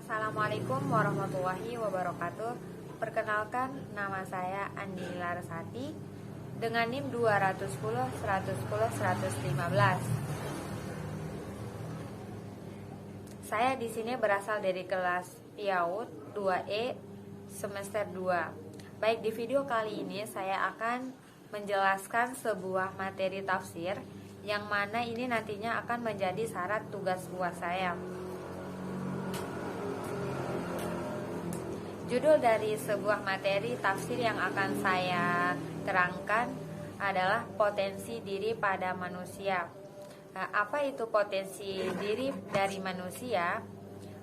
Assalamualaikum warahmatullahi wabarakatuh. Perkenalkan, nama saya Andi Larasati dengan NIM 210 110 115. Saya di sini berasal dari kelas PIAUD 2E semester 2. Baik, di video kali ini saya akan menjelaskan sebuah materi tafsir yang mana ini nantinya akan menjadi syarat tugas UAS saya. Judul dari sebuah materi tafsir yang akan saya terangkan adalah potensi diri pada manusia. Apa itu potensi diri dari manusia?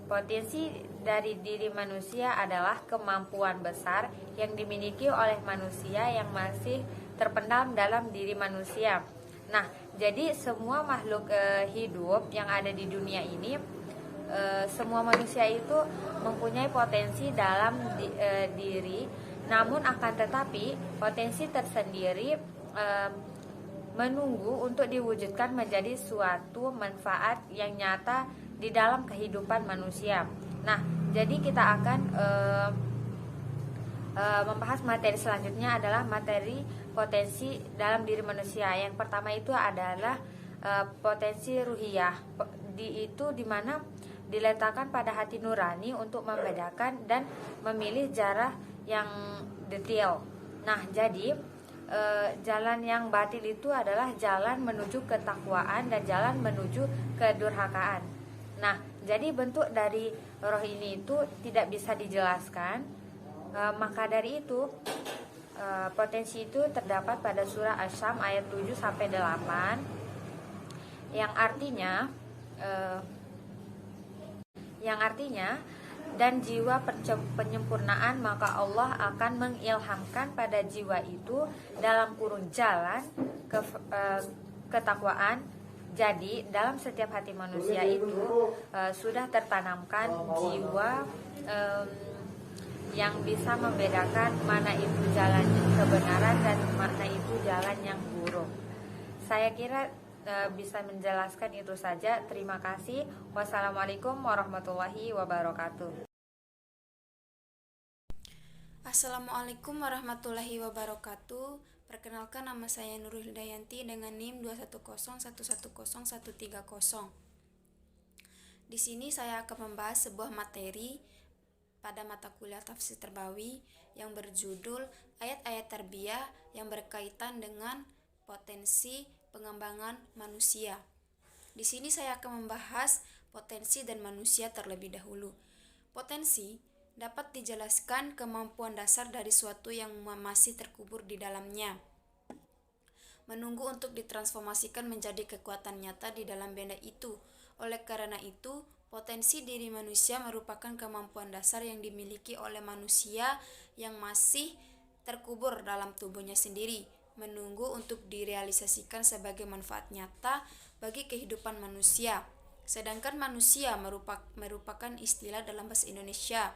Potensi dari diri manusia adalah kemampuan besar yang dimiliki oleh manusia yang masih terpendam dalam diri manusia. Nah, jadi semua makhluk hidup yang ada di dunia ini, semua manusia itu mempunyai potensi dalam diri, namun akan tetapi potensi tersendiri menunggu untuk diwujudkan menjadi suatu manfaat yang nyata di dalam kehidupan manusia. Nah, jadi kita akan membahas materi selanjutnya adalah materi potensi dalam diri manusia. Yang pertama itu adalah potensi ruhiyah. Itu dimana diletakkan pada hati nurani untuk membedakan dan memilih jarak yang detail. Nah, jadi jalan yang batil itu adalah jalan menuju ketakwaan dan jalan menuju kedurhakaan. Nah, jadi bentuk dari roh ini itu tidak bisa dijelaskan. Maka dari itu potensi itu terdapat pada surah Asy-Syams ayat 7 sampai 8 yang artinya dan jiwa penyempurnaan, maka Allah akan mengilhamkan pada jiwa itu dalam kurun jalan ketakwaan. Jadi dalam setiap hati manusia itu sudah tertanamkan jiwa yang bisa membedakan mana itu jalan kebenaran dan mana itu jalan yang buruk. Saya kira bisa menjelaskan itu saja. Terima kasih. Wassalamualaikum warahmatullahi wabarakatuh. Assalamualaikum warahmatullahi wabarakatuh. Perkenalkan, nama saya Nurul Hidayanti dengan NIM 210110130. Di sini saya akan membahas sebuah materi pada mata kuliah tafsir terbawi yang berjudul ayat-ayat tarbiyah yang berkaitan dengan potensi pengembangan manusia. Di sini saya akan membahas potensi dan manusia terlebih dahulu. Potensi dapat dijelaskan kemampuan dasar dari suatu yang masih terkubur di dalamnya, menunggu untuk ditransformasikan menjadi kekuatan nyata di dalam benda itu. Oleh karena itu, potensi diri manusia merupakan kemampuan dasar yang dimiliki oleh manusia yang masih terkubur dalam tubuhnya sendiri, menunggu untuk direalisasikan sebagai manfaat nyata bagi kehidupan manusia. Sedangkan manusia merupakan istilah dalam bahasa Indonesia.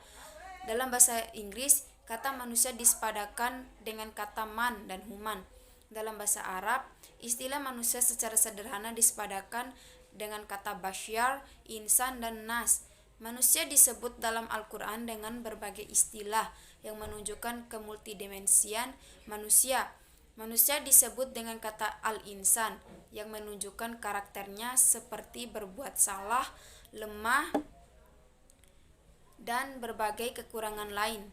Dalam bahasa Inggris, kata manusia disepadakan dengan kata man dan human. Dalam bahasa Arab, istilah manusia secara sederhana disepadakan dengan kata basyar, insan, dan nas. Manusia disebut dalam Al-Quran dengan berbagai istilah yang menunjukkan kemultidimensian manusia. Manusia disebut dengan kata al-insan yang menunjukkan karakternya seperti berbuat salah, lemah, dan berbagai kekurangan lain.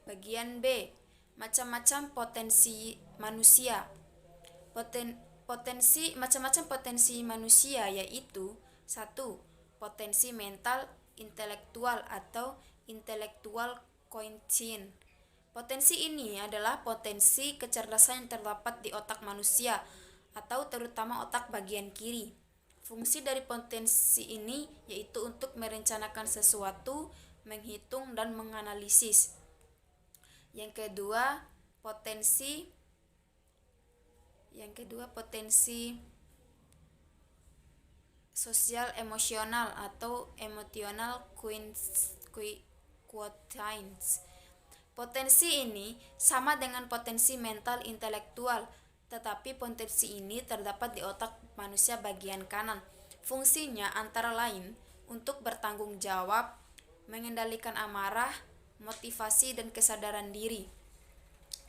Bagian B, macam-macam potensi manusia. Macam-macam potensi manusia yaitu 1. Potensi mental intelektual atau intellectual quotient. Potensi ini adalah potensi kecerdasan yang terdapat di otak manusia atau terutama otak bagian kiri. Fungsi dari potensi ini yaitu untuk merencanakan sesuatu, menghitung, dan menganalisis. Yang kedua, potensi sosial emosional atau emotional quotients. Potensi ini sama dengan potensi mental intelektual, tetapi potensi ini terdapat di otak manusia bagian kanan. Fungsinya antara lain untuk bertanggung jawab, mengendalikan amarah, motivasi, dan kesadaran diri.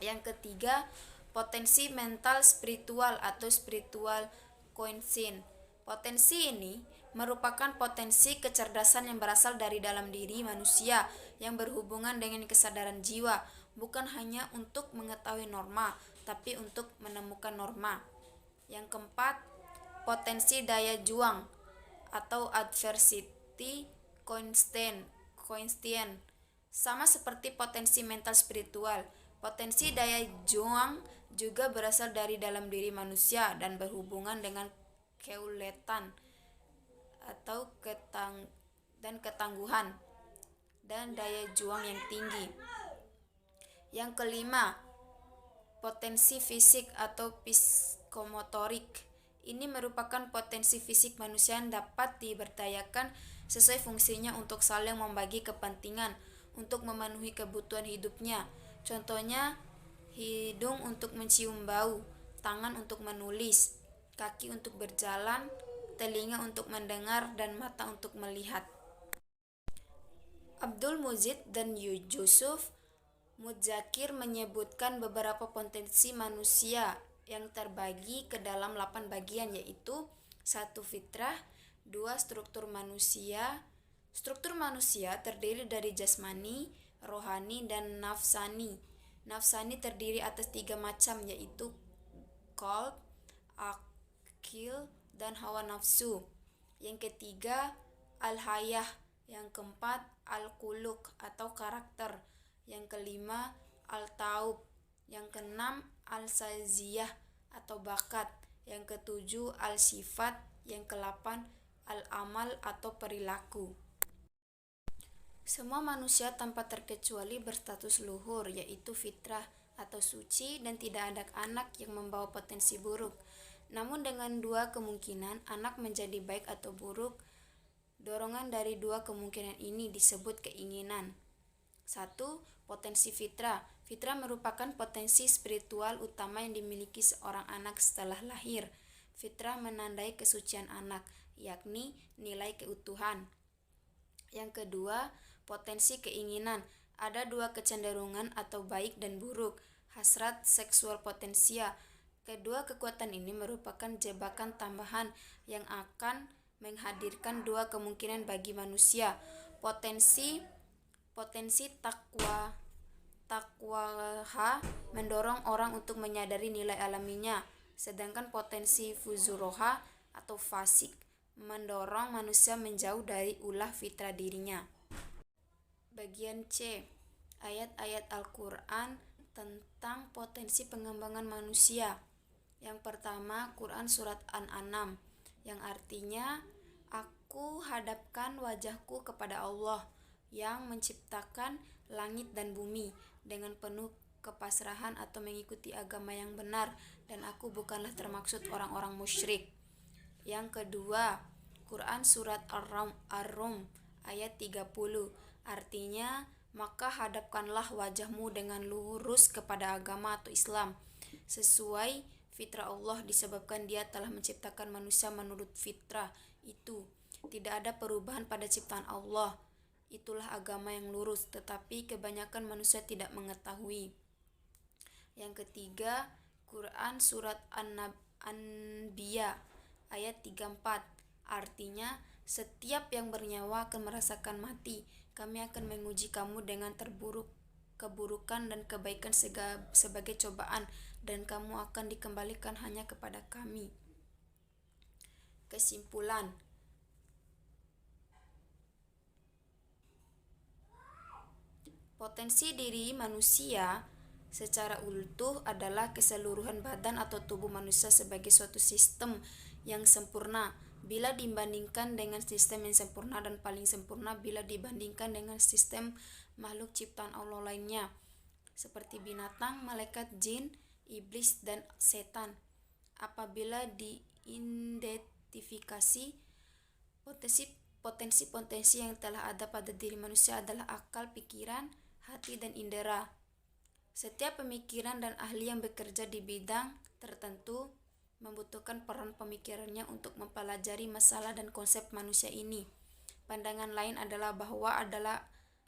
Yang ketiga, potensi mental spiritual atau spiritual quotient. Potensi ini merupakan potensi kecerdasan yang berasal dari dalam diri manusia yang berhubungan dengan kesadaran jiwa, bukan hanya untuk mengetahui norma, tapi untuk menemukan norma. Yang keempat, potensi daya juang atau adversity quotient. Sama seperti potensi mental spiritual, potensi daya juang juga berasal dari dalam diri manusia dan berhubungan dengan keuletan atau ketangguhan dan daya juang yang tinggi. Yang kelima, potensi fisik atau psikomotorik. Ini merupakan potensi fisik manusia yang dapat diberdayakan sesuai fungsinya untuk saling membagi kepentingan, untuk memenuhi kebutuhan hidupnya. Contohnya, hidung untuk mencium bau, tangan untuk menulis, kaki untuk berjalan, telinga untuk mendengar, dan mata untuk melihat. Abdul Mujid dan Yusuf Mudzakir menyebutkan beberapa potensi manusia yang terbagi ke dalam 8 bagian, yaitu 1. Fitrah, 2. Struktur manusia. Struktur manusia terdiri dari jasmani, rohani, dan nafsani. Nafsani terdiri atas 3 macam, yaitu qalb, akil, dan hawa nafsu. Yang ketiga, al-hayah. Yang keempat, al-khuluq atau karakter. Yang kelima, al-taub. Yang keenam, al-saziyah atau bakat. Yang ketujuh, al-sifat. Yang kedelapan, al-amal atau perilaku. Semua manusia tanpa terkecuali berstatus luhur, yaitu fitrah atau suci, dan tidak ada anak yang membawa potensi buruk. Namun dengan 2 kemungkinan, anak menjadi baik atau buruk. Dorongan dari 2 kemungkinan ini disebut keinginan. 1. Potensi fitrah. Fitrah merupakan potensi spiritual utama yang dimiliki seorang anak setelah lahir. Fitrah menandai kesucian anak, yakni nilai keutuhan. Yang kedua, potensi keinginan. Ada 2 kecenderungan atau baik dan buruk, hasrat seksual potensia. Kedua kekuatan ini merupakan jebakan tambahan yang akan menghadirkan 2 kemungkinan bagi manusia. Potensi takwaha mendorong orang untuk menyadari nilai alaminya, sedangkan potensi fuzuroha atau fasik mendorong manusia menjauh dari ulah fitrah dirinya. Bagian C, ayat-ayat Al-Quran tentang potensi pengembangan manusia. Yang pertama, Quran Surat An-An'am, yang artinya, aku hadapkan wajahku kepada Allah yang menciptakan langit dan bumi dengan penuh kepasrahan atau mengikuti agama yang benar, dan aku bukanlah termaksud orang-orang musyrik. Yang kedua, Quran Surat Ar-Rum ayat 30, artinya, maka hadapkanlah wajahmu dengan lurus kepada agama atau Islam sesuai fitrah Allah, disebabkan Dia telah menciptakan manusia menurut fitrah itu. Tidak ada perubahan pada ciptaan Allah. Itulah agama yang lurus, tetapi kebanyakan manusia tidak mengetahui. Yang ketiga, Quran Surat An-Anbiya ayat 34, artinya, setiap yang bernyawa akan merasakan mati. Kami akan menguji kamu dengan keburukan dan kebaikan sebagai cobaan, dan kamu akan dikembalikan hanya kepada kami. Kesimpulan, potensi diri manusia secara utuh adalah keseluruhan badan atau tubuh manusia sebagai suatu sistem yang sempurna bila dibandingkan dengan sistem yang sempurna, dan paling sempurna bila dibandingkan dengan sistem makhluk ciptaan Allah lainnya, seperti binatang, malaikat, jin, iblis, dan setan. Apabila diidentifikasi, potensi-potensi yang telah ada pada diri manusia adalah akal, pikiran, hati, dan indera. Setiap pemikiran dan ahli yang bekerja di bidang tertentu membutuhkan peran pemikirannya untuk mempelajari masalah dan konsep manusia ini. Pandangan lain adalah bahwa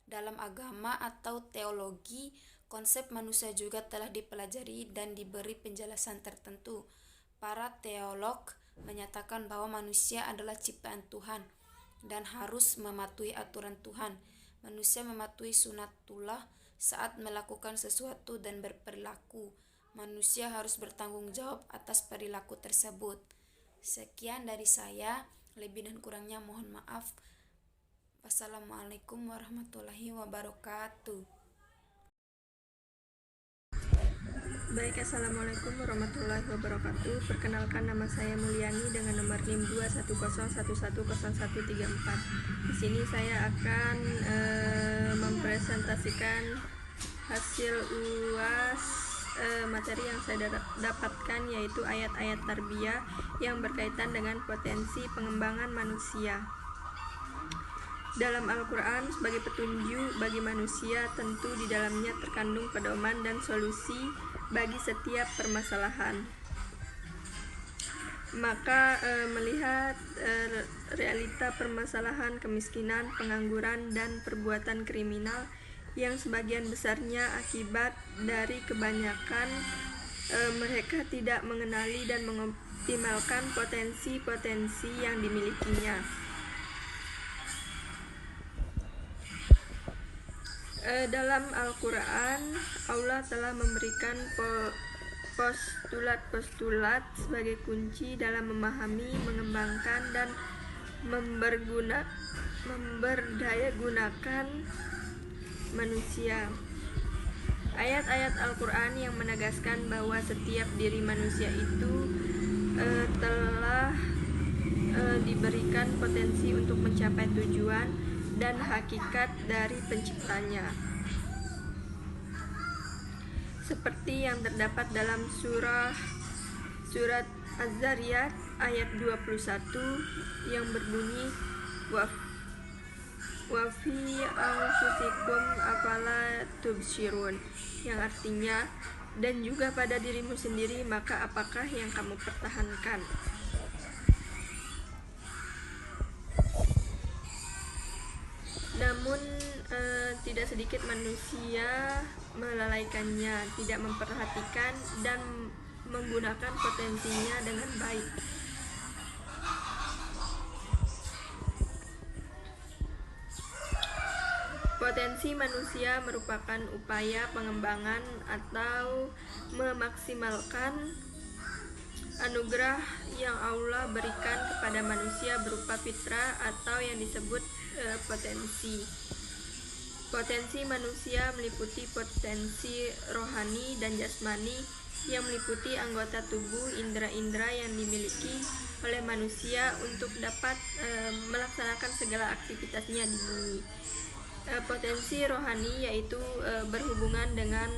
dalam agama atau teologi, konsep manusia juga telah dipelajari dan diberi penjelasan tertentu. Para teolog menyatakan bahwa manusia adalah ciptaan Tuhan dan harus mematuhi aturan Tuhan. Manusia mematuhi sunatullah saat melakukan sesuatu dan berperilaku. Manusia harus bertanggung jawab atas perilaku tersebut. Sekian dari saya, lebih dan kurangnya mohon maaf. Wassalamualaikum warahmatullahi wabarakatuh. Baik, assalamualaikum warahmatullahi wabarakatuh. Perkenalkan, nama saya Mulyani dengan nomor NIM 21011010134. Di sini saya akan mempresentasikan hasil UAS materi yang saya dapatkan, yaitu ayat-ayat tarbiyah yang berkaitan dengan potensi pengembangan manusia. Dalam Al-Quran sebagai petunjuk bagi manusia, tentu di dalamnya terkandung pedoman dan solusi bagi setiap permasalahan. Maka melihat realita permasalahan kemiskinan, pengangguran, dan perbuatan kriminal yang sebagian besarnya akibat dari kebanyakan mereka tidak mengenali dan mengoptimalkan potensi-potensi yang dimilikinya. Dalam Al-Quran, Allah telah memberikan postulat-postulat sebagai kunci dalam memahami, mengembangkan, dan memberdayagunakan manusia. Ayat-ayat Al-Quran yang menegaskan bahwa setiap diri manusia itu telah diberikan potensi untuk mencapai tujuan dan hakikat dari penciptanya, seperti yang terdapat dalam surat Az-Zariyat ayat 21 yang berbunyi wa fi anfusikum afala tubsirun, yang artinya, dan juga pada dirimu sendiri, maka apakah yang kamu pertahankan. Namun tidak sedikit manusia melalaikannya, tidak memperhatikan dan menggunakan potensinya dengan baik. Potensi manusia merupakan upaya pengembangan atau memaksimalkan anugerah yang Allah berikan kepada manusia berupa fitrah atau yang disebut potensi. Potensi manusia meliputi potensi rohani dan jasmani yang meliputi anggota tubuh, indera-indera yang dimiliki oleh manusia untuk dapat melaksanakan segala aktivitasnya di bumi. Potensi rohani yaitu berhubungan dengan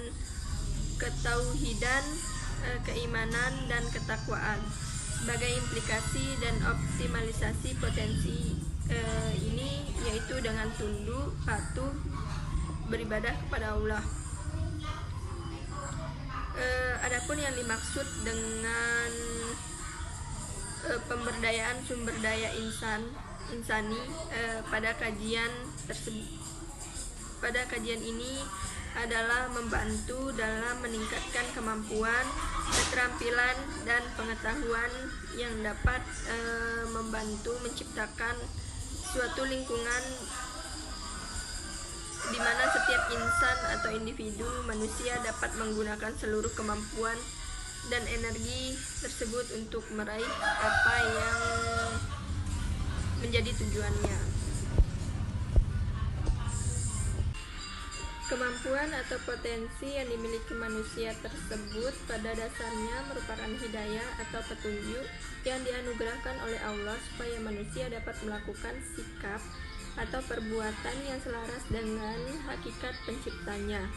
ketauhidan, keimanan, dan ketakwaan. Sebagai implikasi dan optimalisasi potensi ini yaitu dengan tunduk, patuh, beribadah kepada Allah. Adapun yang dimaksud dengan pemberdayaan sumber daya insani pada kajian ini adalah membantu dalam meningkatkan kemampuan, keterampilan, dan pengetahuan yang dapat membantu menciptakan suatu lingkungan di mana setiap insan atau individu manusia dapat menggunakan seluruh kemampuan dan energi tersebut untuk meraih apa yang menjadi tujuannya. Kemampuan atau potensi yang dimiliki manusia tersebut pada dasarnya merupakan hidayah atau petunjuk yang dianugerahkan oleh Allah supaya manusia dapat melakukan sikap atau perbuatan yang selaras dengan hakikat penciptanya.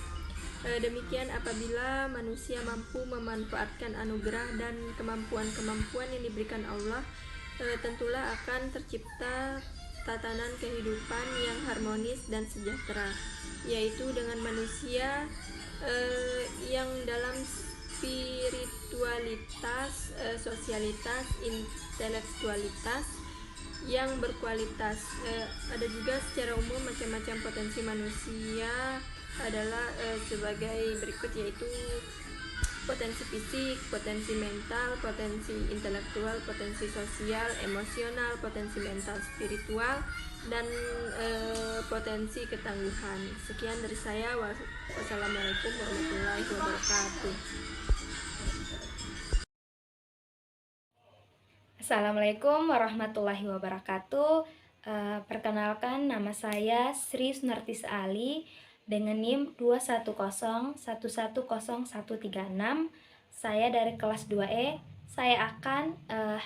Demikian apabila manusia mampu memanfaatkan anugerah dan kemampuan-kemampuan yang diberikan Allah, tentulah akan tercipta tatanan kehidupan yang harmonis dan sejahtera, yaitu dengan manusia yang dalam spiritualitas, sosialitas, intelektualitas, yang berkualitas. Ada juga secara umum macam-macam potensi manusia adalah sebagai berikut, yaitu potensi fisik, potensi mental, potensi intelektual, potensi sosial, emosional, potensi mental spiritual, dan potensi ketangguhan. Sekian dari saya. Wassalamualaikum warahmatullahi wabarakatuh. Assalamualaikum warahmatullahi wabarakatuh. Perkenalkan, nama saya Sri Sunartis Ali dengan NIM 210110136. Saya dari kelas 2E. Saya akan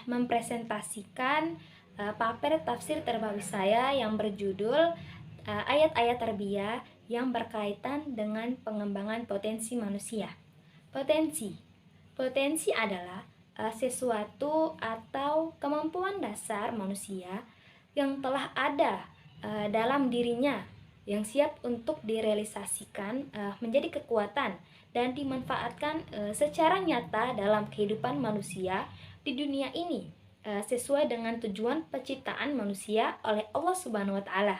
mempresentasikan paper tafsir terbawi saya yang berjudul ayat-ayat tarbiyah yang berkaitan dengan pengembangan potensi manusia. Potensi adalah sesuatu atau kemampuan dasar manusia yang telah ada dalam dirinya, yang siap untuk direalisasikan menjadi kekuatan dan dimanfaatkan secara nyata dalam kehidupan manusia di dunia ini, sesuai dengan tujuan penciptaan manusia oleh Allah Subhanahu wa Ta'ala.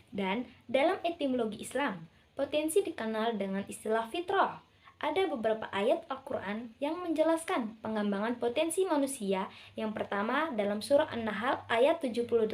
Dan dalam etimologi Islam, potensi dikenal dengan istilah fitrah. Ada beberapa ayat Al-Quran yang menjelaskan pengembangan potensi manusia. Yang pertama dalam surah An-Nahl ayat 78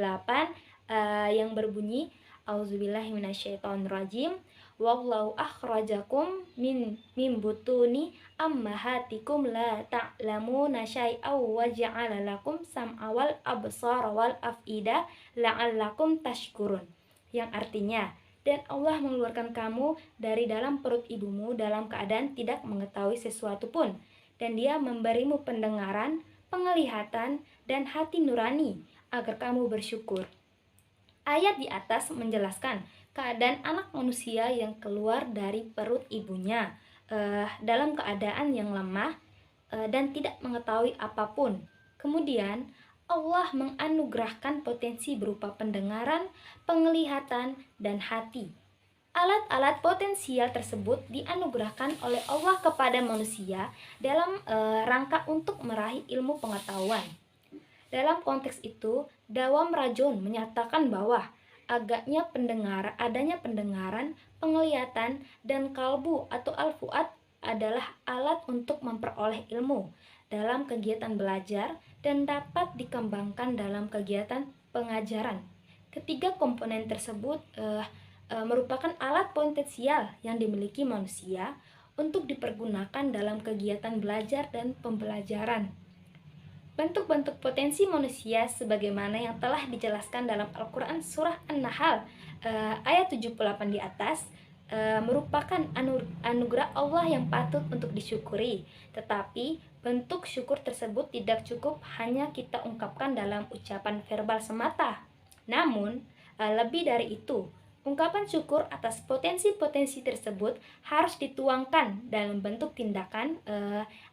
yang berbunyi, Auzubillahi minasyaitonirrajim, wallahu akhrajakum min butuni ammahatikum la ta'lamuna syai'aw wa ja'ala lakum sam'a wal absara wal af'ida la'allakum tashkurun. Yang artinya, dan Allah mengeluarkan kamu dari dalam perut ibumu dalam keadaan tidak mengetahui sesuatu pun, dan Dia memberimu pendengaran, penglihatan, dan hati nurani agar kamu bersyukur. Ayat di atas menjelaskan keadaan anak manusia yang keluar dari perut ibunya dalam keadaan yang lemah dan tidak mengetahui apapun. Kemudian Allah menganugerahkan potensi berupa pendengaran, penglihatan, dan hati. Alat-alat potensial tersebut dianugerahkan oleh Allah kepada manusia dalam rangka untuk meraih ilmu pengetahuan. Dalam konteks itu, Dawam Rajun menyatakan bahwa adanya pendengaran, penglihatan, dan kalbu atau al-fuad adalah alat untuk memperoleh ilmu dalam kegiatan belajar dan dapat dikembangkan dalam kegiatan pengajaran. Ketiga komponen tersebut merupakan alat potensial yang dimiliki manusia untuk dipergunakan dalam kegiatan belajar dan pembelajaran. Bentuk-bentuk potensi manusia sebagaimana yang telah dijelaskan dalam Al-Quran surah An-Nahl ayat 78 di atas merupakan anugerah Allah yang patut untuk disyukuri. Tetapi bentuk syukur tersebut tidak cukup hanya kita ungkapkan dalam ucapan verbal semata. Namun lebih dari itu, ungkapan syukur atas potensi-potensi tersebut harus dituangkan dalam bentuk tindakan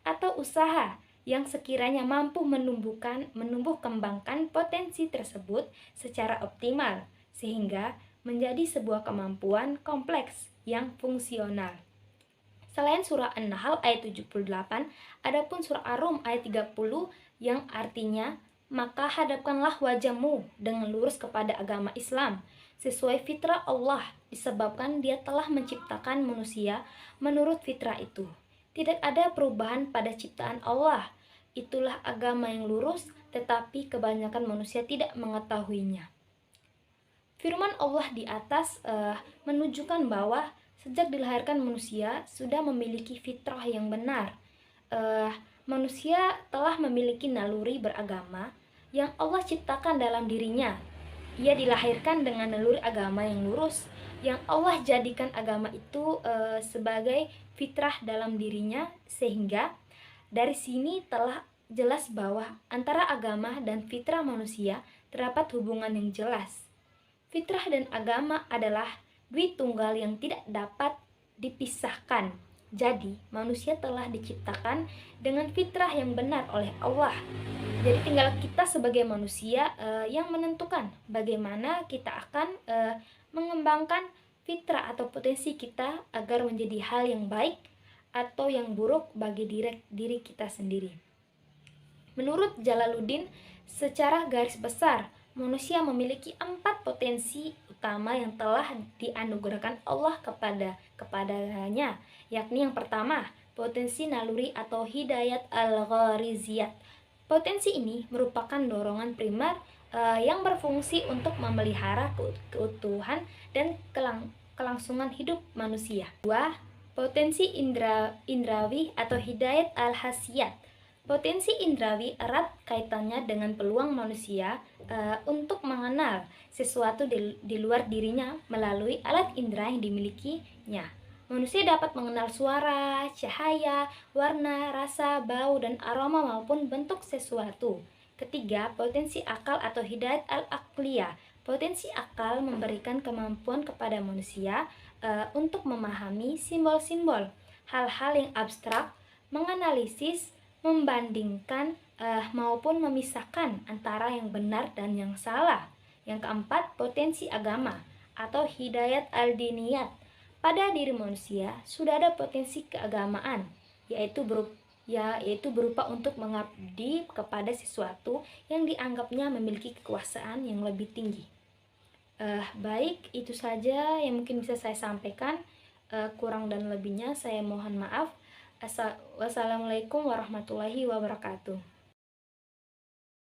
atau usaha yang sekiranya mampu menumbuh kembangkan potensi tersebut secara optimal, sehingga menjadi sebuah kemampuan kompleks yang fungsional. Selain surah An-Nahl ayat 78, adapun surah Ar-Rum ayat 30 yang artinya, maka hadapkanlah wajahmu dengan lurus kepada agama Islam sesuai fitrah Allah, disebabkan Dia telah menciptakan manusia menurut fitrah itu. Tidak ada perubahan pada ciptaan Allah. Itulah agama yang lurus, tetapi kebanyakan manusia tidak mengetahuinya. Firman Allah di atas menunjukkan bahwa sejak dilahirkan manusia sudah memiliki fitrah yang benar. Manusia telah memiliki naluri beragama yang Allah ciptakan dalam dirinya. Ia dilahirkan dengan naluri agama yang lurus, yang Allah jadikan agama itu sebagai fitrah dalam dirinya, sehingga dari sini telah jelas bahwa antara agama dan fitrah manusia terdapat hubungan yang jelas. Fitrah dan agama adalah dui tunggal yang tidak dapat dipisahkan. Jadi, manusia telah diciptakan dengan fitrah yang benar oleh Allah. Jadi tinggal kita sebagai manusia yang menentukan bagaimana kita akan mengembangkan fitrah atau potensi kita agar menjadi hal yang baik atau yang buruk bagi diri kita sendiri. Menurut Jalaluddin, secara garis besar, manusia memiliki 4 potensi utama yang telah dianugerahkan Allah kepadanya, yakni yang pertama, potensi naluri atau hidayat al-ghariziyat. Potensi ini merupakan dorongan primer yang berfungsi untuk memelihara keutuhan dan kelangsungan hidup manusia. 2. Potensi indrawi atau hidayat al-hasiyat. Potensi indrawi erat kaitannya dengan peluang manusia untuk mengenal sesuatu di luar dirinya melalui alat indera yang dimilikinya. Manusia dapat mengenal suara, cahaya, warna, rasa, bau, dan aroma maupun bentuk sesuatu. Ketiga, potensi akal atau hidayat al-aqliyah. Potensi akal memberikan kemampuan kepada manusia untuk memahami simbol-simbol, hal-hal yang abstrak, menganalisis, membandingkan maupun memisahkan antara yang benar dan yang salah. Yang keempat, potensi agama atau hidayat al-diniyat. Pada diri manusia sudah ada potensi keagamaan, yaitu berupa untuk mengabdi kepada sesuatu yang dianggapnya memiliki kekuasaan yang lebih tinggi. Baik, itu saja yang mungkin bisa saya sampaikan. Kurang dan lebihnya saya mohon maaf. Wassalamualaikum warahmatullahi wabarakatuh.